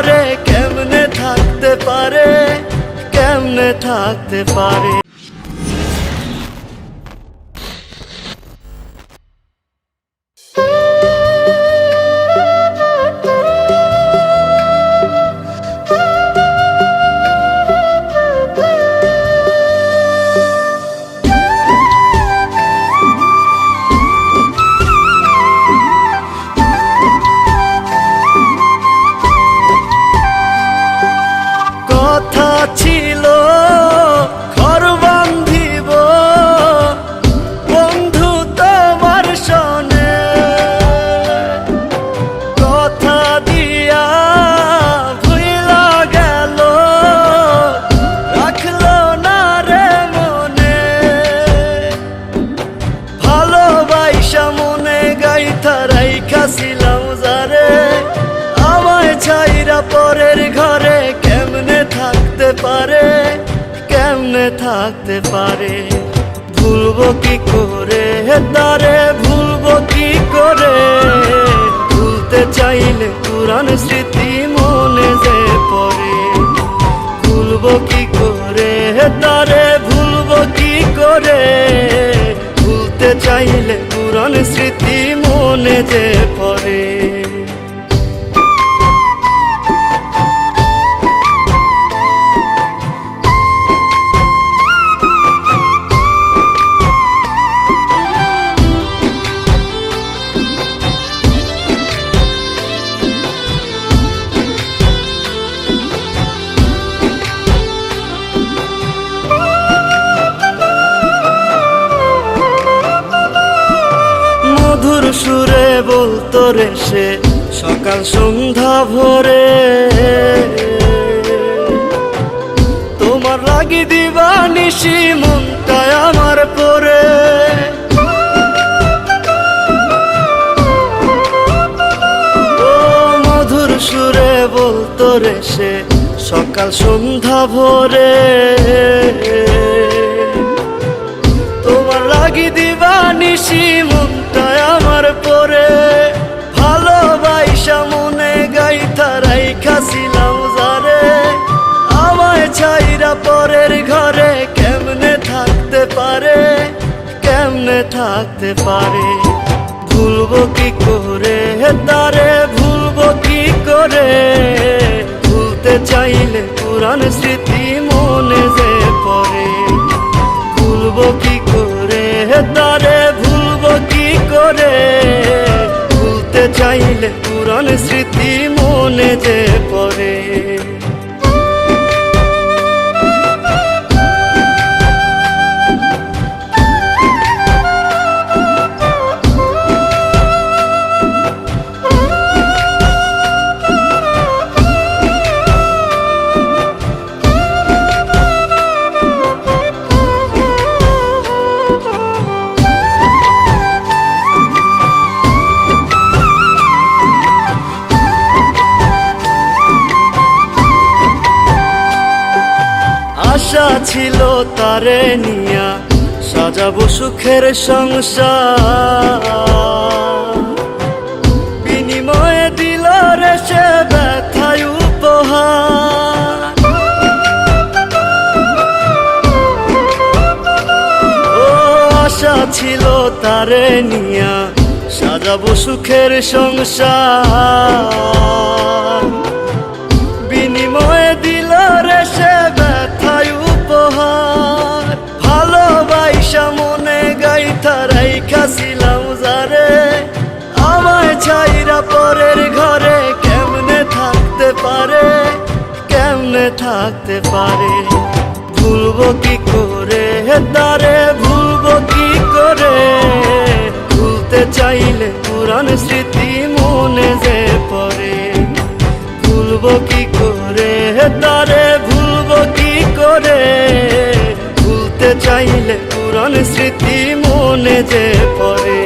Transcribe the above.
ঘরে কেমনে থাকতে পারে, কেমনে থাকতে পারে। কথা ছিল ঘর বান্ধিব বন্ধু তোমার সনে, কথা দিয়া ভুইলা গেল রাখলো না রে মনে। ভালোবাসা মনে গাইথা রাইখাছিলাম যারে, আমায় ছাইরা পরের ঘরে কেমনে থাকতে পারে, কেমনে থাকতে পারে। ভুলবো কি করে তারে, ভুলবো কি করে। ভুলতে চাইলে পুরান স্মৃতি মনে যে পড়ে। ভুলবো কি করে তারে, ভুলবো কি করে। ভুলতে চাইলে পুরান স্মৃতি মনে যে পড়ে। মধুর সুরে বলতো রে সে সকাল সন্ধ্যা ভোরে, তোমার লাগি দিবানিশি মনটায় আমার পরে। ও মধুর সুরে বলতো রে সে সকাল সন্ধ্যা ভোরে, তোমার লাগি দিবানিশি মনটায় আমার পরে। ভালোবাসা মনে গাইথা রাইখাছিলাম যারে, আমায় ছাইরা পরের ঘরে কেমনে থাকতে পারে, কেমনে থাকতে পারে। ভুলবো কি করে তারে, ভুলবো কি করে। ভুলতে চাইলে পুরান স্মৃতি মনে যে পড়ে। ভুলবো কি করে তারে, ভুলবো কি করে। ভুলতে চাইলে পুরান স্মৃতি মনে যে পড়ে। আশা ছিল তারে নিয়া সাজাবো সুখের সংসার, বিনিময়ে দিল রে সে ব্যথায় উপহার। ও আশা ছিল তারে নিয়া সাজাবো সুখের সংসার, বিনিময়ে দিল রে সে ব্যথায় উপহার। ভালোবাসা মনে গাইথা রাইখাছিলাম যারে, আমায় ছাইরা পরের ঘরে কেমনে থাকতে পারে, কেমনে থাকতে পারে। ভুলবো কি করে তারে, ভুলবো কি করে। ভুলতে চাইলে পুরান স্মৃতি মনে যে পড়ে। ভুলবো কি করে তারে, ভুলবো কি করে। ভুলতে চাইলে পুরান স্মৃতি মনে যে পড়ে।